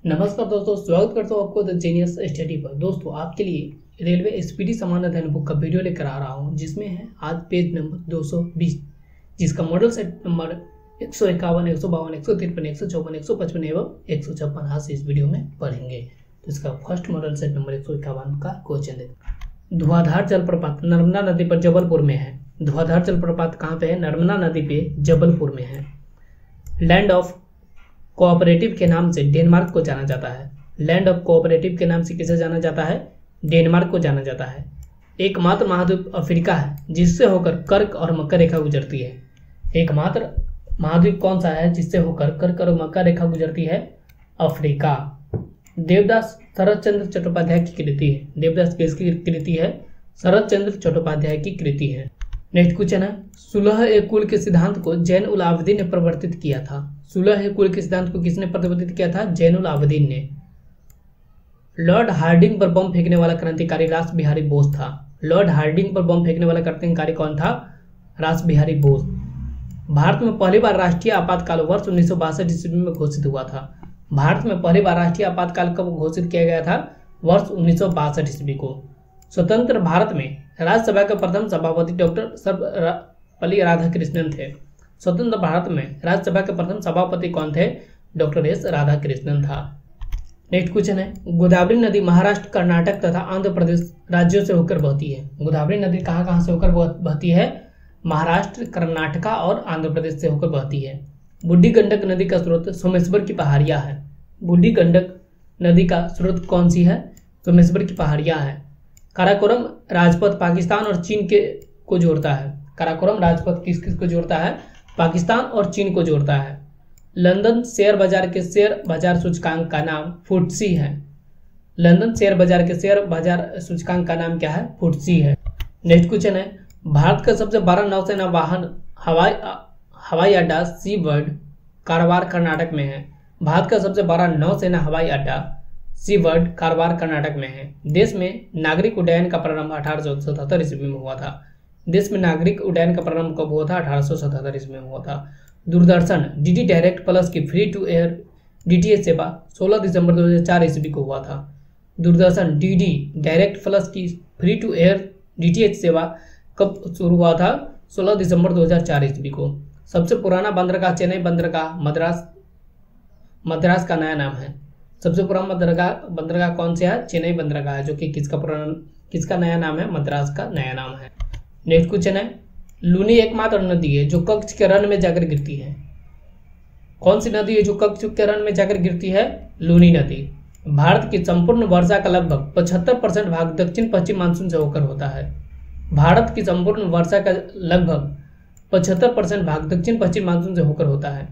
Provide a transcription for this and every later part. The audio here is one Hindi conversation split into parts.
नमस्कार दोस्तों, स्वागत करता हूँ आपको द जीनियस स्टडी पर। दोस्तों, आपके लिए रेलवे स्पीडी सामान्य अध्ययन बुक का वीडियो लेकर आ रहा हूँ, जिसमें है आज पेज नंबर 220, जिसका मॉडल सेट नंबर 151, 152, 153, 154, 155 एवं 156 आज से इस वीडियो में पढ़ेंगे। तो इसका फर्स्ट मॉडल सेट नंबर 151 का क्वेश्चन है। धुआंधार जलप्रपात नर्मदा नदी पर जबलपुर में है। धुआंधार जलप्रपात कहाँ पे है? नर्मदा नदी पे जबलपुर में है। लैंड ऑफ कोऑपरेटिव के नाम से डेनमार्क को जाना जाता है। लैंड ऑफ कोऑपरेटिव के नाम से किसे जाना जाता है? डेनमार्क को जाना जाता है। एकमात्र महाद्वीप अफ्रीका है जिससे होकर कर्क और मकर रेखा गुजरती है। एकमात्र महाद्वीप कौन सा है जिससे होकर कर्क और मकर रेखा गुजरती है? अफ्रीका। देवदास शरद चंद्र चट्टोपाध्याय की कृति है। देवदास किसकी कृति है? शरद चंद्र चट्टोपाध्याय की कृति है। नेक्स्ट क्वेश्चन है, सुलह-ए-कुल के सिद्धांत को जैन उल आबदीन ने प्रवर्तित किया था। सुलह-ए-कुल के सिद्धांत को किसने प्रवर्तित किया था? जैन उल आबदीन ने। लॉर्ड हार्डिंग पर बम फेंकने वाला क्रांतिकारी रास बिहारी बोस था। लॉर्ड हार्डिंग पर बम फेंकने वाला क्रांतिकारी कौन था? रास बिहारी बोस। भारत में पहली बार राष्ट्रीय आपातकाल वर्ष 1962 ईस्वी में घोषित हुआ था। भारत में पहली बार राष्ट्रीय आपातकाल कब घोषित किया गया था? वर्ष 1962 ईस्वी को। स्वतंत्र भारत में राज्यसभा के प्रथम सभापति डॉक्टर सर्वपल्ली राधाकृष्णन थे। स्वतंत्र भारत में राज्यसभा के प्रथम सभापति कौन थे? डॉक्टर एस राधाकृष्णन था। नेक्स्ट क्वेश्चन है, गोदावरी नदी महाराष्ट्र, कर्नाटक तथा आंध्र प्रदेश राज्यों से होकर बहती है। गोदावरी नदी कहाँ से होकर बहती है? महाराष्ट्र, कर्नाटका और आंध्र प्रदेश से होकर बहती है। बूढ़ी गंडक नदी का स्रोत सोमेश्वर की पहाड़ियाँ है। बूढ़ी गंडक नदी का स्रोत कौन सी है? सोमेश्वर की पहाड़ियाँ है। काराकोरम राजपथ पाकिस्तान और चीन को जोड़ता है। काराकोरम राजपथ किस किस को जोड़ता है? पाकिस्तान और चीन को जोड़ता है। लंदन शेयर बाजार के शेयर बाजार सूचकांक का नाम फुटसी है। लंदन शेयर बाजार के शेयर बाजार सूचकांक का नाम क्या है? फुटसी है। नेक्स्ट क्वेश्चन है, भारत का सबसे बड़ा नौसेना वाहन हवाई अड्डा सी बर्ड कारवार कर्नाटक में है। भारत का सबसे बड़ा नौसेना हवाई अड्डा सी बर्ड कारवार कर्नाटक में है। देश में नागरिक उड्डयन का प्रारंभ 1877 ईस्वी में हुआ था। देश में नागरिक उड्डयन का प्रारंभ कब हुआ था? 1877 ईस्वी में हुआ था। दूरदर्शन डीडी डायरेक्ट प्लस की फ्री टू एयर डीटीएच सेवा 16 दिसंबर 2004 ईस्वी को हुआ था। दूरदर्शन डीडी डायरेक्ट प्लस की फ्री टू एयर डीटीएच सेवा कब शुरू हुआ था? 16 दिसंबर 2004 ईस्वी को। सबसे पुराना बंदरगाह चेन्नई बंदरगाह मद्रास का नया नाम है। सबसे पुराना बंदरगाह कौन सा है? चेन्नई बंदरगाह है, जो कि किसका नया नाम है? मद्रास का नया नाम है। नेक्स्ट क्वेश्चन है, लूनी एकमात्र नदी है जो कच्छ के रण में जाकर गिरती है। कौन सी नदी है जो कच्छ के रण में जाकर गिरती है? लूनी नदी। भारत की संपूर्ण वर्षा का लगभग 75% भाग दक्षिण पश्चिम मानसून से होकर होता है। भारत की संपूर्ण वर्षा का लगभग 75% भाग दक्षिण पश्चिम मानसून से होकर होता है।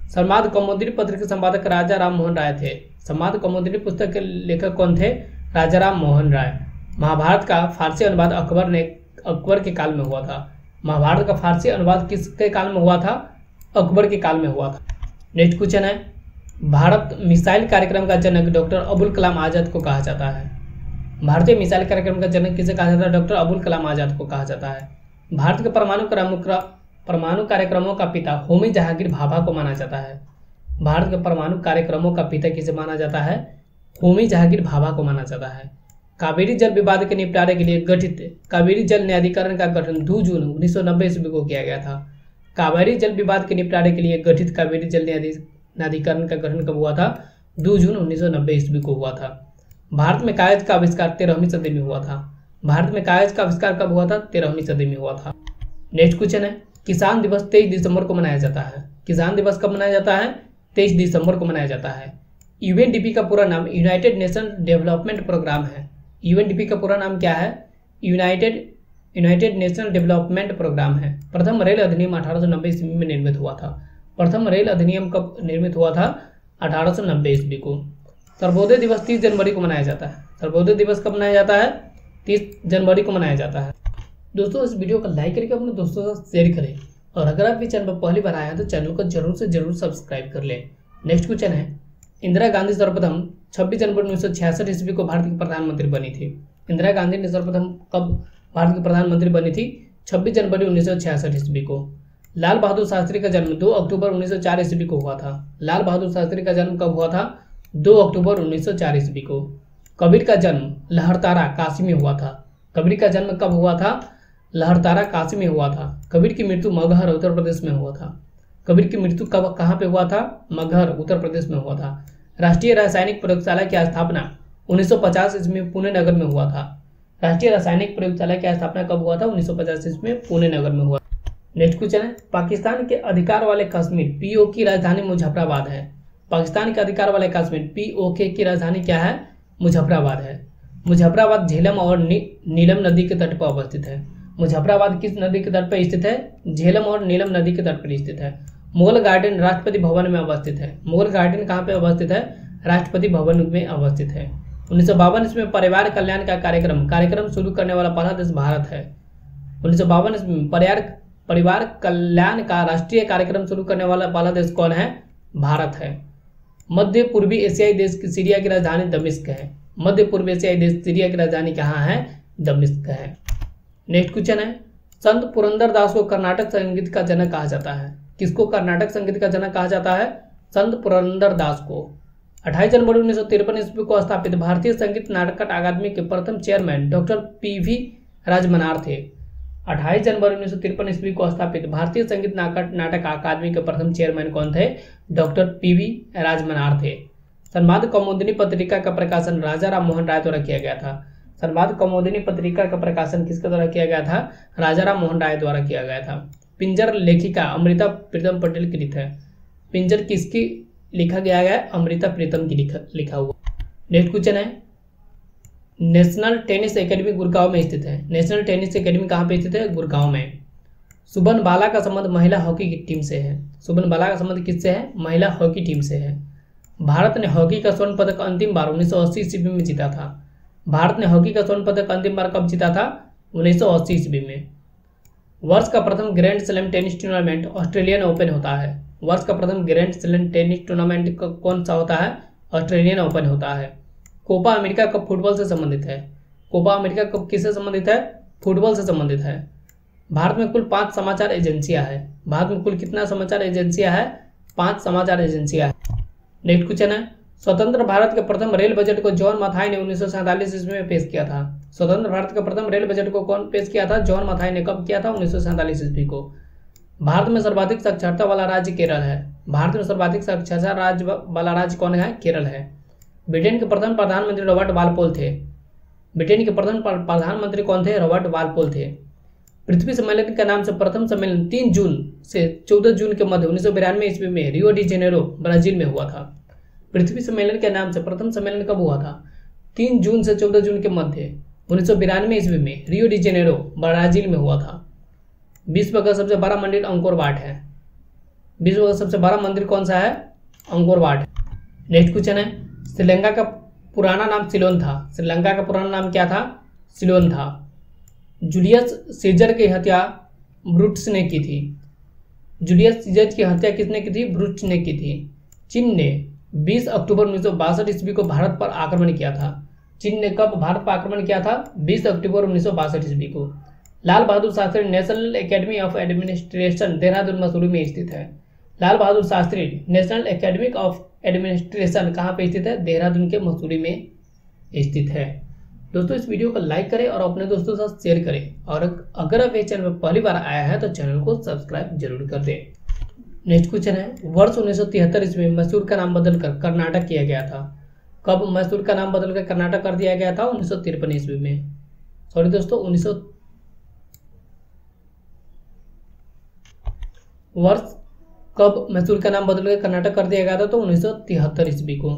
संवाद कौमुदी पत्र के संपादक राजा राम मोहन राय थे। संवाद कौमुदी पुस्तक के लेखक कौन थे? राजा राम मोहन राय। महाभारत का फारसी अनुवाद अकबर के काल में हुआ था। महाभारत का फारसी अनुवाद किसके काल में हुआ था? अकबर के काल में हुआ था। नेक्स्ट क्वेश्चन है, भारत मिसाइल कार्यक्रम का जनक डॉक्टर अबुल कलाम आजाद को कहा जाता है। भारतीय मिसाइल कार्यक्रम का जनक किसे कहा जाता है? डॉक्टर अबुल कलाम आजाद को कहा जाता है। भारत के परमाणु कार्यक्रमों का पिता होमी जहांगीर भाभा को माना जाता है। भारत के परमाणु कार्यक्रमों का पिता किसे माना जाता है? होमी जहांगीर भाभा को माना जाता है। कावेरी जल विवाद के निपटारे के लिए गठित कावेरी जल न्यायाधिकरण का गठन 2 जून 1990 ईस्वी को किया गया था। कावेरी जल विवाद के निपटारे के लिए गठित कावेरी जल न्यायाधिकरण का गठन कब हुआ था? 2 जून 1990 ईस्वी को हुआ था। भारत में कागज का आविष्कार 13वीं सदी में हुआ था। भारत में कागज का आविष्कार कब हुआ था? 13वीं सदी में हुआ था। नेक्स्ट क्वेश्चन है, किसान दिवस 23 दिसंबर को मनाया जाता है। किसान दिवस कब मनाया जाता है? 23 दिसंबर को मनाया जाता है। यूएनडीपी का पूरा नाम यूनाइटेड नेशन डेवलपमेंट प्रोग्राम है। यूएनडीपी का पूरा नाम क्या है? यूनाइटेड नेशनल डेवलपमेंट प्रोग्राम है। प्रथम रेल अधिनियम 1890 ईस्वी में निर्मित हुआ था। प्रथम रेल अधिनियम कब निर्मित हुआ था? 1890 ईस्वी को। सर्वोदय दिवस 30 जनवरी को मनाया जाता है। सर्वोदय दिवस कब मनाया जाता है? 30 जनवरी को मनाया जाता है। दोस्तों, इस वीडियो को लाइक करके अपने दोस्तों के साथ शेयर करें और अगर आप इस चैनल पर पहली बार आए हैं तो चैनल को जरूर से जरूर सब्सक्राइब कर लें। नेक्स्ट क्वेश्चन है, इंदिरा गांधी सर्वप्रथम 26 जनवरी 1966 ईस्वी को भारत की प्रधानमंत्री बनी थी। इंदिरा गांधी ने सर्वप्रथम कब भारत की प्रधानमंत्री बनी थी? 26 जनवरी 1966 ईस्वी को। लाल बहादुर शास्त्री का जन्म 2 अक्टूबर 1904 ईस्वी को हुआ था। लाल बहादुर शास्त्री का जन्म कब हुआ था? 2 अक्टूबर 1904 ईस्वी को। कबीर का जन्म लहरतारा काशी में हुआ था। कबीर का जन्म कब हुआ था? लहरतारा काशी में हुआ था। कबीर की मृत्यु मगहर उत्तर प्रदेश में हुआ था। कबीर की मृत्यु कब कहाँ पे हुआ था? मगहर उत्तर प्रदेश में हुआ था। राष्ट्रीय रासायनिक प्रयोगशाला की स्थापना 1950 ईस्वी में पुणे नगर में हुआ था। राष्ट्रीय रासायनिक प्रयोगशाला की स्थापना कब हुआ था? 1950 ईस्वी में पुणे नगर में हुआ। नेक्स्ट क्वेश्चन है, पाकिस्तान के अधिकार वाले कश्मीर पीओके की राजधानी मुजफ्फराबाद है। पाकिस्तान के अधिकार वाले कश्मीर पीओके की राजधानी क्या है? मुजफ्फराबाद है। मुजफ्फराबाद झेलम और नीलम नदी के तट पर अवस्थित है। मुजफ्फराबाद किस नदी के तट पर स्थित है? झेलम और नीलम नदी के तट पर स्थित है। मुगल गार्डन राष्ट्रपति भवन में अवस्थित है। मुगल गार्डन कहाँ पे अवस्थित है? राष्ट्रपति भवन में अवस्थित है। 1952 ईस्वी में परिवार कल्याण का कार्यक्रम शुरू करने वाला पहला देश भारत है। 1952 ईस्वी में परिवार कल्याण का राष्ट्रीय कार्यक्रम शुरू करने वाला पहला देश कौन है? भारत है। मध्य पूर्वी एशियाई देश सीरिया की राजधानी दमिश्क है। मध्य पूर्व एशियाई देश सीरिया की राजधानी कहाँ है? दमिश्क है। नेक्स्ट क्वेश्चन है, संत पुरंदरदास को कर्नाटक संगीत का जनक कहा जाता है। किसको कर्नाटक संगीत का जनक कहा जाता है? संत पुरंदरदास को। 28 जनवरी 1953 ईस्वी को स्थापित भारतीय संगीत नाटक अकादमी के प्रथम चेयरमैन डॉक्टर पीवी राजमनार थे। 28 जनवरी 1953 ईस्वी को स्थापित भारतीय संगीत नाटक अकादमी के प्रथम चेयरमैन कौन थे? डॉक्टर पीवी राजमनार थे। संवाद कौमुदिनी पत्रिका का प्रकाशन राजा राम मोहन राय द्वारा किया गया था। संवाद कौमुदिनी पत्रिका का प्रकाशन किसके द्वारा किया गया था? राजा राम मोहन राय द्वारा किया गया था। पिंजर लेखिका अमृता प्रीतम पटेल कृत है। पिंजर किसकी लिखा गया है? अमृता प्रीतम की लिखा हुआ। नेक्स्ट क्वेश्चन है, नेशनल टेनिस एकेडमी गुड़गांव में स्थित है। नेशनल टेनिस एकेडमी कहाँ पे स्थित है? गुड़गांव में। सुबन बाला का संबंध महिला हॉकी की टीम से है। सुबन बाला का संबंध किससे है? महिला हॉकी टीम से है। भारत ने हॉकी का स्वर्ण पदक अंतिम बार 1980 ईस्वी में जीता था। भारत ने हॉकी का स्वर्ण पदक अंतिम बार कब जीता था? 1980 ईस्वी में। वर्ष का प्रथम grand slam tennis tournament Australian open होता है। वर्ष का प्रथम ग्रैंड स्लैम टेनिस टूर्नामेंट कौन सा होता है? ऑस्ट्रेलियन ओपन होता है। कोपा अमेरिका कप फुटबॉल से संबंधित है। कोपा अमेरिका कप किससे संबंधित है? फुटबॉल से संबंधित है। भारत में कुल 5 समाचार एजेंसियां हैं। भारत में कुल कितना समाचार एजेंसियां हैं? 5 समाचार एजेंसियां हैं। नेक्स्ट क्वेश्चन है, स्वतंत्र भारत के प्रथम रेल बजट को जॉन मथाई ने 1947 ईस्वी में पेश किया था। स्वतंत्र भारत के प्रथम रेल बजट को कौन पेश किया था? जॉन मथाई ने कब किया था? 1947 ईस्वी को। भारत में सर्वाधिक साक्षरता वाला राज्य केरल है। भारत में सर्वाधिक साक्षरता वाला राज्य कौन है? केरल है। ब्रिटेन के प्रथम प्रधानमंत्री रॉबर्ट वालपोल थे। ब्रिटेन के प्रथम प्रधानमंत्री कौन थे? रॉबर्ट वालपोल थे। पृथ्वी सम्मेलन के नाम से प्रथम सम्मेलन 3 जून से 14 जून के मध्य 1992 ईस्वी में रियो डी जेनेरो ब्राजील में हुआ था। पृथ्वी सम्मेलन के नाम से प्रथम सम्मेलन कब हुआ था? 3 जून से 14 जून के मध्य 1992 ईस्वी में रियो डी जेनेरो ब्राजील में हुआ था। विश्व का सबसे बड़ा मंदिर अंकोर वाट है। विश्व का सबसे बड़ा मंदिर कौन सा है? Angkor Wat. नेक्स्ट क्वेश्चन है, श्रीलंका का पुराना नाम सिलोन था। श्रीलंका का पुराना नाम क्या था? सिलोन था। जूलियस सीजर की हत्या ब्रूटस ने की थी। जूलियस सीजर की हत्या किसने की थी? ब्रूटस ने की थी। चीन ने 20 अक्टूबर 1962 ईस्वी को भारत पर आक्रमण किया था। चीन ने कब भारत पर आक्रमण किया था? 20 अक्टूबर 1962 ईस्वी को। Lal Bahadur Shastri national academy of administration Dehradun Mussoorie में स्थित है। Lal Bahadur Shastri national academy of administration कहाँ पे स्थित है? देहरादून के मसूरी में स्थित है। दोस्तों इस वीडियो को लाइक करें और अपने दोस्तों के साथ शेयर करें, और अगर आप इस चैनल में पहली बार आया है तो चैनल को सब्सक्राइब जरूर कर दें। नेक्स्ट क्वेश्चन है, वर्ष 1973 ईस्वी में मैसूर का नाम बदलकर कर्नाटक किया गया था। कब मैसूर का नाम बदलकर कर्नाटक कर दिया गया था? 1953 ईस्वी में। सॉरी दोस्तों, वर्ष कब मैसूर का नाम बदलकर कर्नाटक कर दिया गया था? तो 1973 ईस्वी को।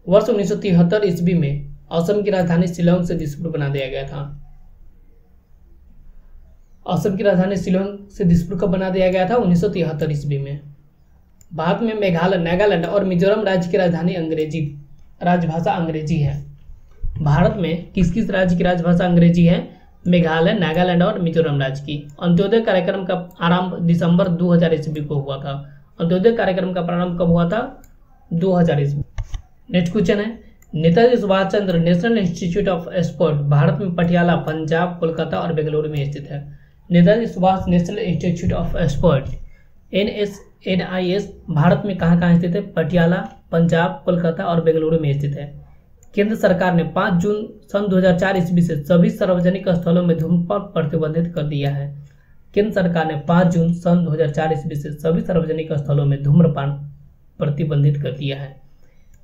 वर्ष 1973 ईस्वी में असम की राजधानी शिलोंग से दिसपुर बना दिया गया था। असम की राजधानी शिलोंग से दिसपुर कब बना दिया गया था? 1973 ईस्वी में। भारत में मेघालय, नागालैंड और मिजोरम राज्य की राजधानी राजभाषा अंग्रेजी है। भारत में किस किस राज्य की राजभाषा अंग्रेजी है? मेघालय, नागालैंड और मिजोरम राज्य की। अंत्योदय कार्यक्रम का आरंभ दिसंबर 2000 ईस्वी को हुआ था। अंत्योदय कार्यक्रम का प्रारंभ कब हुआ था? 2000 ईस्वी। नेक्स्ट क्वेश्चन है, Netaji Subhash Chandra national institute of sport Bharat में पटियाला, पंजाब, कोलकाता और बेंगलुरु में स्थित है। Netaji Subhash national institute of sport NSNIS Bharat में कहाँ कहाँ स्थित है? पटियाला, पंजाब, कोलकाता और बेंगलुरु में स्थित है। केंद्र सरकार ने 5 जून सन 2004 ईस्वी से सभी सार्वजनिक स्थलों में धूम्रपान प्रतिबंधित कर दिया है। केंद्र सरकार ने 5 जून सन 2004 ईस्वी से सभी सार्वजनिक स्थलों में धूम्रपान प्रतिबंधित कर दिया है।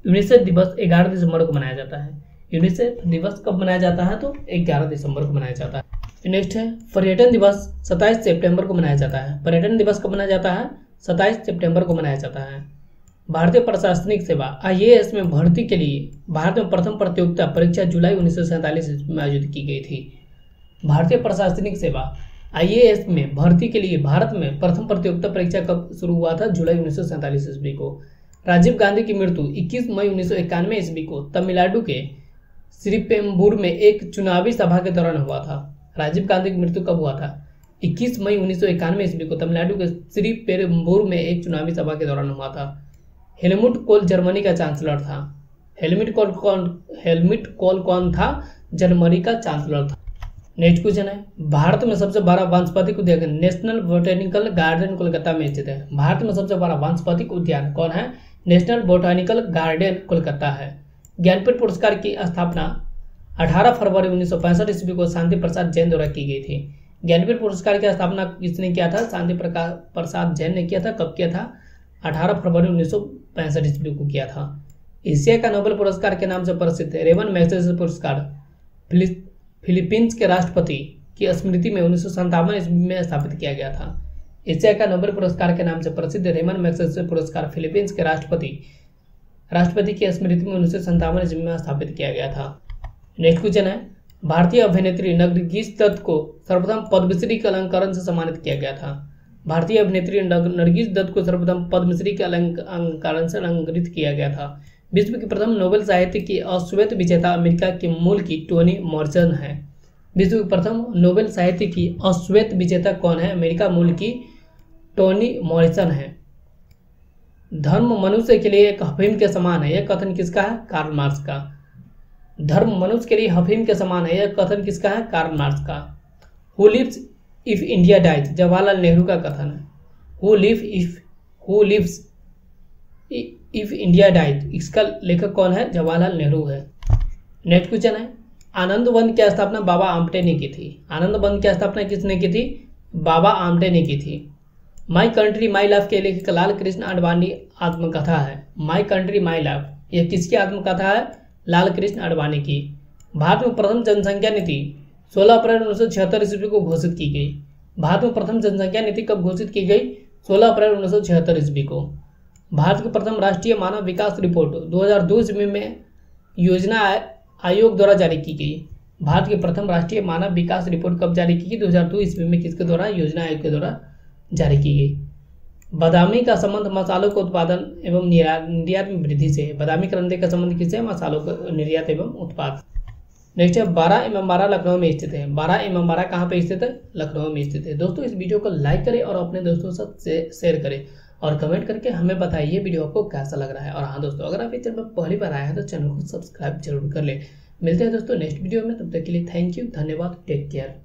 यूनिसेफ दिवस 11 दिसंबर को मनाया जाता है। यूनिसेफ दिवस कब मनाया जाता है? तो 11 दिसंबर को मनाया जाता है। नेक्स्ट है पर्यटन दिवस 27 सितंबर को मनाया जाता है। पर्यटन दिवस कब मनाया जाता है? 27 सितंबर को मनाया जाता है। भारतीय प्रशासनिक सेवा IAS में भर्ती के लिए भारत में प्रथम प्रतियोगिता परीक्षा जुलाई 1947 में आयोजित की गई थी। भारतीय प्रशासनिक सेवा IAS में भर्ती के लिए भारत में प्रथम प्रतियोगिता परीक्षा कब शुरू हुआ था? जुलाई 1947 ईस्वी को। राजीव गांधी की मृत्यु 21 मई 1991 ईस्वी को तमिलनाडु के श्रीपेरुम्बूर में एक चुनावी सभा के दौरान हुआ था। राजीव गांधी की मृत्यु कब हुआ था? 21 मई 1991 ईस्वी को तमिलनाडु के श्रीपेरुम्बूर में एक चुनावी सभा के दौरान हुआ था। हेलमुट कोल जर्मनी का चांसलर था। हेलमुट कोल कौन था? जर्मनी का चांसलर था। नेक्स्ट क्वेश्चन है भारत में सबसे बड़ा वानस्पतिक उद्यान नेशनल बोटेनिकल गार्डन कोलकाता में स्थित है। भारत में सबसे बड़ा वानस्पतिक उद्यान कौन है? नेशनल बोटेनिकल गार्डन कोलकाता है। ज्ञानपीठ पुरस्कार की स्थापना 18 फरवरी 1965 ईस्वी को शांति प्रसाद जैन द्वारा की गई थी। ज्ञानपीठ पुरस्कार की स्थापना किसने किया था? शांति प्रसाद जैन ने किया था। कब किया था? 18 फरवरी 1965 ईस्वी को किया था। एशिया का नोबेल पुरस्कार के नाम से प्रसिद्ध रेमन मैग्सेसे पुरस्कार फिलीपींस के राष्ट्रपति की स्मृति में 1957 ईस्वी में स्थापित किया गया था। एशिया का नोबेल पुरस्कार के नाम से प्रसिद्ध रेमन मैग्सेसे पुरस्कार फिलीपींस के राष्ट्रपति की स्मृति में 1957 ईस्वी में स्थापित किया गया था। नेक्स्ट क्वेश्चन है भारतीय अभिनेत्री नरगिस दत्त को सर्वप्रथम पद्मश्री के अलंकरण से सम्मानित किया गया था। भारतीय अभिनेत्री नरगिस दत्त को सर्वप्रथम पद्मश्री के अलंकरण से अलंकृत किया गया था। विश्व की प्रथम नोबेल साहित्य की अश्वेत विजेता अमेरिका के मूल की टोनी मॉरिसन है। विश्व की प्रथम नोबेल साहित्य की अश्वेत विजेता कौन है? अमेरिका मूल की टोनी मॉरिसन है। धर्म मनुष्य के लिए एक अफीम के समान है, यह कथन किसका है? कार्ल मार्क्स का। धर्म मनुष्य के लिए अफीम के समान है, यह कथन किसका है? कार्ल मार्क्स का। Who lives if India dies Jawaharlal Nehru का कथन है। Who lives if India dies, इसका लेखक कौन है? जवाहरलाल नेहरू है। नेक्स्ट क्वेश्चन है आनंद वन की स्थापना बाबा आमटे ने की थी। आनंद वन की स्थापना किसने की थी? बाबा आमटे ने की थी। माई कंट्री माई लाइफ के लेखक लाल कृष्ण आडवाणी आत्मकथा है। माई कंट्री माई लाइफ, यह किसकी आत्मकथा है? लाल कृष्ण आडवाणी की। भारत में प्रथम जनसंख्या नीति 16 अप्रैल 1976 ईस्वी को घोषित की गई। भारत में प्रथम जनसंख्या नीति कब घोषित की गई? 16 अप्रैल 1976 ईस्वी को। भारत की प्रथम राष्ट्रीय मानव विकास रिपोर्ट 2002 ईस्वी में योजना आयोग द्वारा जारी की गई। भारत की प्रथम राष्ट्रीय मानव विकास रिपोर्ट कब जारी की गई? 2002 ईस्वी में। किसके द्वारा? योजना आयोग के द्वारा जारी की गई। बादामी का संबंध मसालों के उत्पादन एवं निर्यात में वृद्धि से है। बादामी क्रांति का संबंध किससे? मसालों के निर्यात एवं उत्पाद। नेक्स्ट है 12 इमामबाड़ा लखनऊ में स्थित है। 12 इमामबाड़ा कहाँ पे स्थित है? लखनऊ में स्थित है। दोस्तों इस वीडियो को लाइक करें और अपने दोस्तों के साथ शेयर करें और कमेंट करके हमें बताइए वीडियो आपको कैसा लग रहा है। और हाँ दोस्तों, अगर आप इस चैनल पर पहली बार आए हैं तो चैनल को सब्सक्राइब जरूर कर ले। मिलते हैं दोस्तों नेक्स्ट वीडियो में, तब तक के लिए थैंक यू, धन्यवाद, टेक केयर।